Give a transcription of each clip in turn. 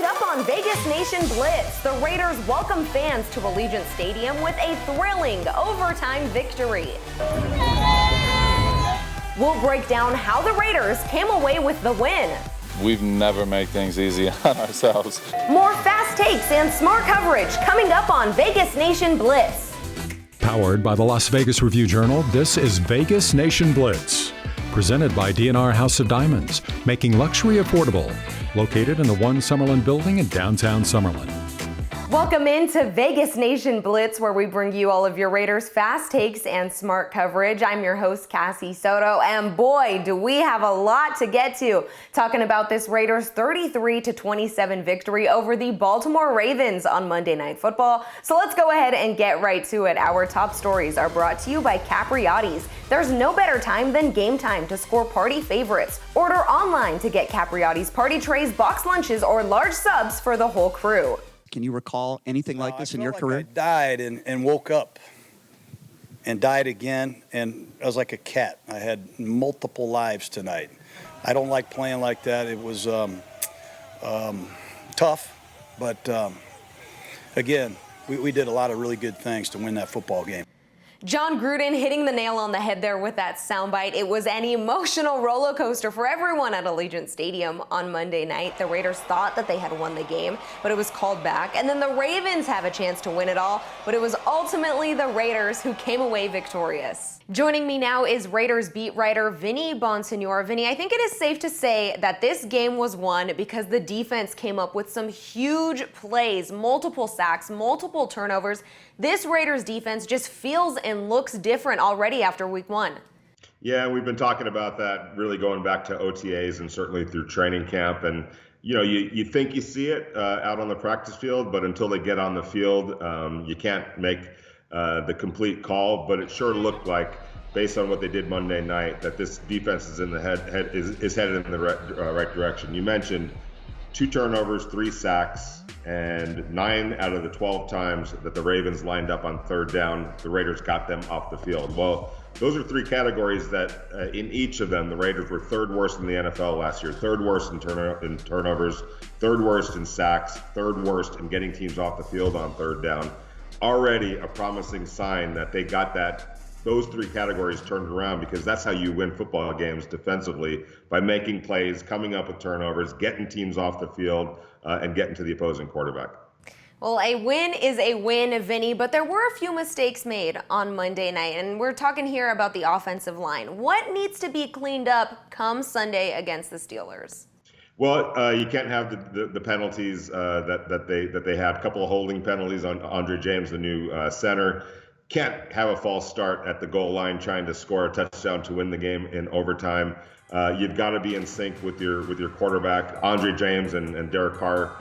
up on Vegas Nation Blitz, the Raiders welcome fans to Allegiant Stadium with a thrilling overtime victory. We'll break down how the Raiders came away with the win. We've never made things easy on ourselves. More fast takes and smart coverage coming up on Vegas Nation Blitz. Powered by the Las Vegas Review-Journal, this is Vegas Nation Blitz. Presented by D&R House of Diamonds, making luxury affordable. Located in the One Summerlin building in downtown Summerlin. Welcome into Vegas Nation Blitz, where we bring you all of your Raiders fast takes and smart coverage. I'm your host, Cassie Soto, and boy, do we have a lot to get to. Talking about this Raiders 33-27 victory over the Baltimore Ravens on Monday Night Football. So let's go ahead and get right to it. Our top stories are brought to you by Capriotti's. There's no better time than game time to score party favorites. Order online to get Capriotti's party trays, box lunches, or large subs for the whole crew. Can you recall anything like this in your career? I died and woke up and died again, and I was like a cat. I had multiple lives tonight. I don't like playing like that. It was tough, but again, we did a lot of really good things to win that football game. John Gruden hitting the nail on the head there with that soundbite. It was an emotional roller coaster for everyone at Allegiant Stadium on Monday night. The Raiders thought that they had won the game, but it was called back. And then the Ravens have a chance to win it all, but it was ultimately the Raiders who came away victorious. Joining me now is Raiders beat writer Vinny Bonsignor. Vinny, I think it is safe to say that this game was won because the defense came up with some huge plays, multiple sacks, multiple turnovers. This Raiders defense just feels and looks different already after week one. Yeah, we've been talking about that really going back to OTAs and certainly through training camp. And, you think you see it out on the practice field, but until they get on the field, you can't make the complete call. But it sure looked like, based on what they did Monday night, that this defense is in the is headed in the right direction. You mentioned 2 turnovers, 3 sacks, and 9 out of the 12 times that the Ravens lined up on third down, the Raiders got them off the field. Well, those are 3 categories that in each of them, the Raiders were 3rd worst in the NFL last year, 3rd worst in turnovers, 3rd worst in sacks, 3rd worst in getting teams off the field on third down. Already a promising sign that they got those 3 categories turned around, because that's how you win football games defensively, by making plays, coming up with turnovers, getting teams off the field, and getting to the opposing quarterback. Well, a win is a win, Vinny, but there were a few mistakes made on Monday night, and we're talking here about the offensive line. What needs to be cleaned up come Sunday against the Steelers? Well, you can't have the penalties that they had. A couple of holding penalties on Andre James, the new center. Can't have a false start at the goal line trying to score a touchdown to win the game in overtime. You've got to be in sync with your quarterback. Andre James and Derek Carr,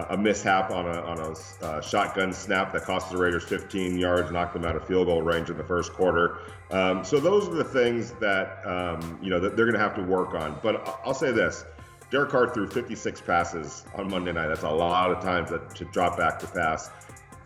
a mishap on a shotgun snap that cost the Raiders 15 yards, knocked them out of field goal range in the first quarter. So those are the things that that they're going to have to work on. But I'll say this: Derek Carr threw 56 passes on Monday night. That's a lot of times to drop back to pass.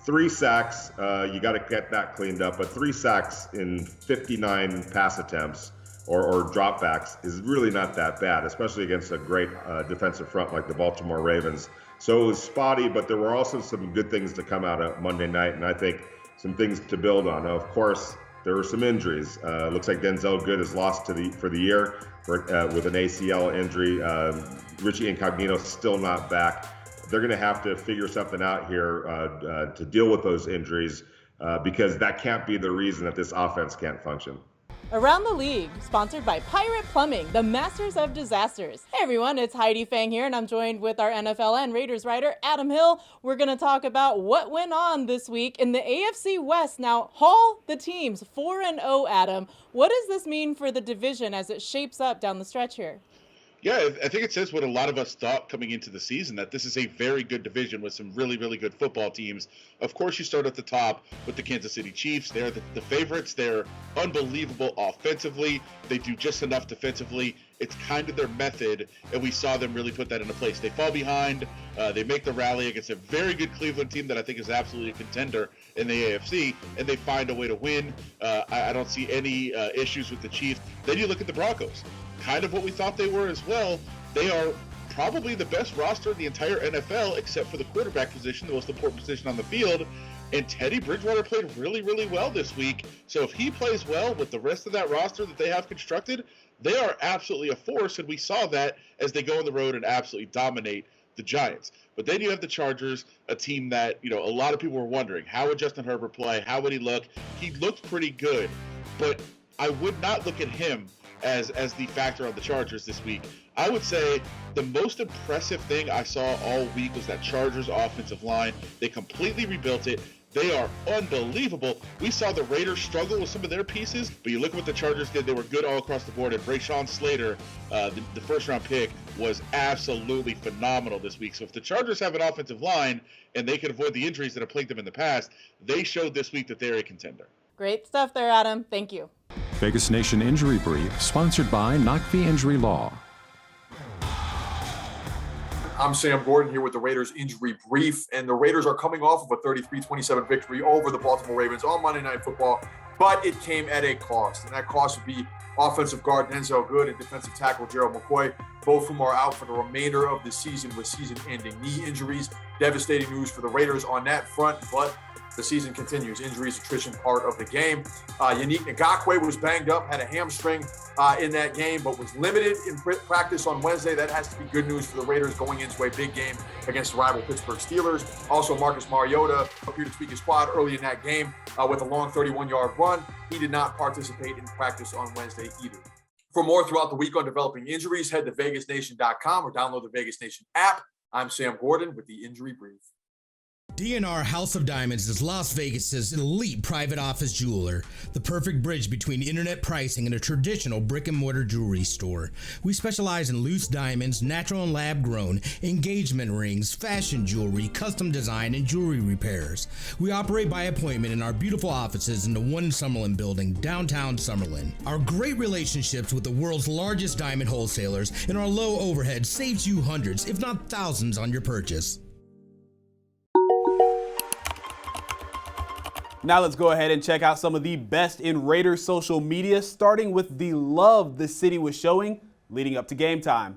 3 sacks, you got to get that cleaned up, but 3 sacks in 59 pass attempts or dropbacks is really not that bad, especially against a great defensive front like the Baltimore Ravens. So it was spotty, but there were also some good things to come out of Monday night, and I think some things to build on. Now, of course, there were some injuries. Looks like Denzel Good is lost for the year with an ACL injury. Richie Incognito still not back. They're going to have to figure something out here to deal with those injuries because that can't be the reason that this offense can't function. Around the League, sponsored by Pirate Plumbing, the masters of disasters. Hey everyone, it's Heidi Fang here, and I'm joined with our NFL and Raiders writer, Adam Hill. We're going to talk about what went on this week in the AFC West. Now, haul the teams 4-0, Adam. What does this mean for the division as it shapes up down the stretch here? Yeah, I think it says what a lot of us thought coming into the season, that this is a very good division with some really, really good football teams. Of course, you start at the top with the Kansas City Chiefs. They're the favorites. They're unbelievable offensively. They do just enough defensively. It's kind of their method, and we saw them really put that into place. They fall behind. They make the rally against a very good Cleveland team that I think is absolutely a contender in the AFC, and they find a way to win. I don't see any issues with the Chiefs. Then you look at the Broncos. Kind of what we thought they were as well. They are probably the best roster in the entire NFL, except for the quarterback position, the most important position on the field. And Teddy Bridgewater played really, really well this week. So if he plays well with the rest of that roster that they have constructed, they are absolutely a force. And we saw that as they go on the road and absolutely dominate the Giants. But then you have the Chargers, a team that, a lot of people were wondering, how would Justin Herbert play? How would he look? He looked pretty good, but I would not look at him as the factor on the Chargers this week. I would say the most impressive thing I saw all week was that Chargers offensive line. They completely rebuilt it. They are unbelievable. We saw the Raiders struggle with some of their pieces, but you look at what the Chargers did. They were good all across the board. And Rashawn Slater, the first-round pick, was absolutely phenomenal this week. So if the Chargers have an offensive line and they can avoid the injuries that have plagued them in the past, they showed this week that they're a contender. Great stuff there, Adam. Thank you. Vegas Nation Injury Brief, sponsored by Knockfee Injury Law. I'm Sam Gordon here with the Raiders Injury Brief, and the Raiders are coming off of a 33-27 victory over the Baltimore Ravens on Monday Night Football, but it came at a cost, and that cost would be offensive guard Denzel Good and defensive tackle Gerald McCoy, both of whom are out for the remainder of the season with season-ending knee injuries. Devastating news for the Raiders on that front, but the season continues. Injuries, attrition, part of the game. Yannick Ngakoue was banged up, had a hamstring in that game, but was limited in practice on Wednesday. That has to be good news for the Raiders going into a big game against the rival Pittsburgh Steelers. Also, Marcus Mariota appeared to tweak his quad early in that game with a long 31-yard run. He did not participate in practice on Wednesday either. For more throughout the week on developing injuries, head to VegasNation.com or download the Vegas Nation app. I'm Sam Gordon with the Injury Brief. DNR House of Diamonds is Las Vegas's elite private office jeweler, the perfect bridge between internet pricing and a traditional brick-and-mortar jewelry store. We specialize in loose diamonds, natural and lab-grown, engagement rings, fashion jewelry, custom design, and jewelry repairs. We operate by appointment in our beautiful offices in the One Summerlin building, downtown Summerlin. Our great relationships with the world's largest diamond wholesalers and our low overhead saves you hundreds, if not thousands, on your purchase. Now let's go ahead and check out some of the best in Raiders social media, starting with the love the city was showing leading up to game time.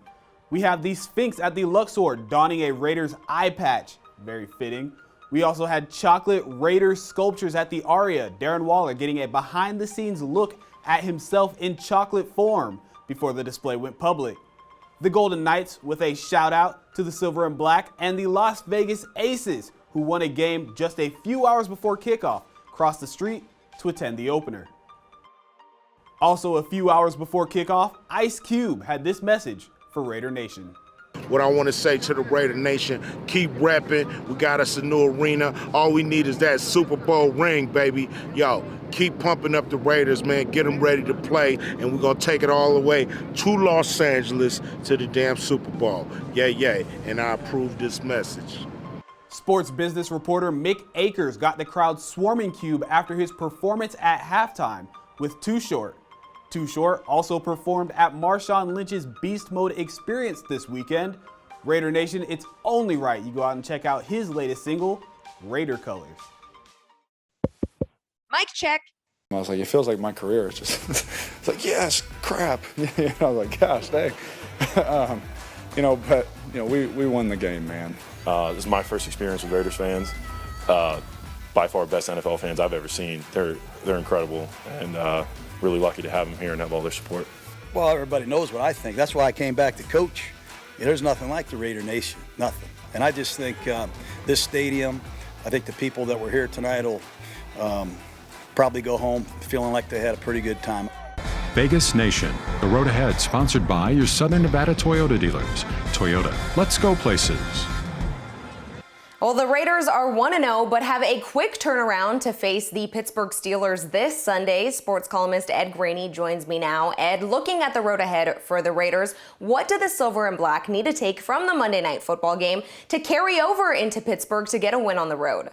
We have the Sphinx at the Luxor donning a Raiders eye patch, very fitting. We also had chocolate Raiders sculptures at the Aria, Darren Waller getting a behind-the-scenes look at himself in chocolate form before the display went public. The Golden Knights with a shout out to the Silver and Black, and the Las Vegas Aces, who won a game just a few hours before kickoff, crossed the street to attend the opener. Also a few hours before kickoff, Ice Cube had this message for Raider Nation. What I want to say to the Raider Nation, keep repping. We got us a new arena. All we need is that Super Bowl ring, baby. Yo, keep pumping up the Raiders, man. Get them ready to play, and we're going to take it all the way to Los Angeles to the damn Super Bowl. Yay. And I approve this message. Sports business reporter Mick Akers got the crowd swarming Cube after his performance at halftime with Too Short. Too Short also performed at Marshawn Lynch's Beast Mode experience this weekend. Raider Nation, it's only right you go out and check out his latest single, Raider Colors. Mic check. I was like, it feels like my career. It's just, it's like, yes, crap. I was like, gosh, dang. But we won the game, man. This is my first experience with Raiders fans. By far best NFL fans I've ever seen. They're incredible, and really lucky to have them here and have all their support. Well, everybody knows what I think. That's why I came back to coach. There's nothing like the Raider Nation, nothing. And I just think this stadium, I think the people that were here tonight will probably go home feeling like they had a pretty good time. Vegas Nation, the road ahead, sponsored by your Southern Nevada Toyota dealers. Toyota, let's go places. Well, the Raiders are 1-0, but have a quick turnaround to face the Pittsburgh Steelers this Sunday. Sports columnist Ed Graney joins me now. Ed, looking at the road ahead for the Raiders, what do the Silver and Black need to take from the Monday Night Football game to carry over into Pittsburgh to get a win on the road?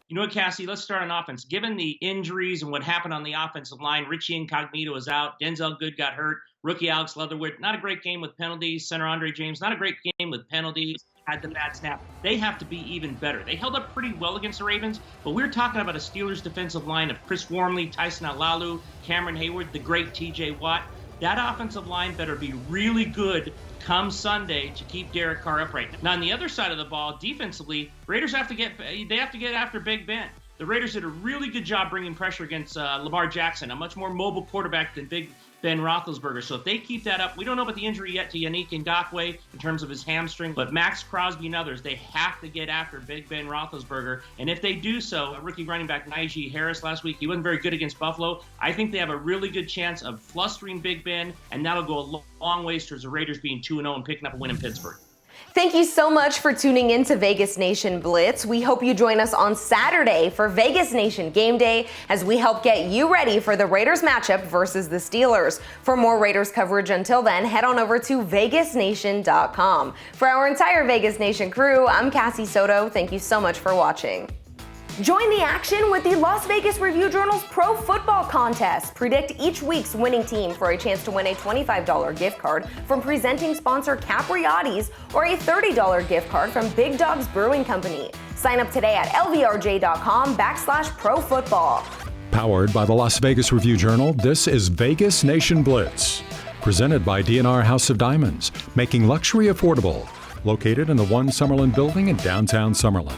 You know what, Cassie, let's start on offense. Given the injuries and what happened on the offensive line, Richie Incognito is out. Denzel Good got hurt. Rookie Alex Leatherwood, not a great game with penalties. Center Andre James, not a great game with penalties. Had the bad snap. They have to be even better. They held up pretty well against the Ravens, but we're talking about a Steelers defensive line of Chris Wormley, Tyson Alalu, Cameron Hayward, the great TJ Watt. that offensive line better be really good come Sunday to keep Derek Carr upright. Now, on the other side of the ball, defensively, Raiders have to get after Big Ben. The Raiders did a really good job bringing pressure against Lamar Jackson, a much more mobile quarterback than Big Ben Roethlisberger. So if they keep that up, we don't know about the injury yet to Yannick Ngakoue in terms of his hamstring, but Maxx Crosby and others, they have to get after Big Ben Roethlisberger. And if they do so, rookie running back Najee Harris last week, he wasn't very good against Buffalo. I think they have a really good chance of flustering Big Ben, and that'll go a long ways towards the Raiders being 2-0 and picking up a win in Pittsburgh. Thank you so much for tuning in to Vegas Nation Blitz. We hope you join us on Saturday for Vegas Nation Game Day as we help get you ready for the Raiders matchup versus the Steelers. For more Raiders coverage until then, head on over to vegasnation.com. For our entire Vegas Nation crew, I'm Cassie Soto. Thank you so much for watching. Join the action with the Las Vegas Review-Journal's Pro Football Contest. Predict each week's winning team for a chance to win a $25 gift card from presenting sponsor Capriati's or a $30 gift card from Big Dogs Brewing Company. Sign up today at lvrj.com/profootball. Powered by the Las Vegas Review-Journal, this is Vegas Nation Blitz. Presented by D&R House of Diamonds, making luxury affordable. Located in the One Summerlin building in downtown Summerlin.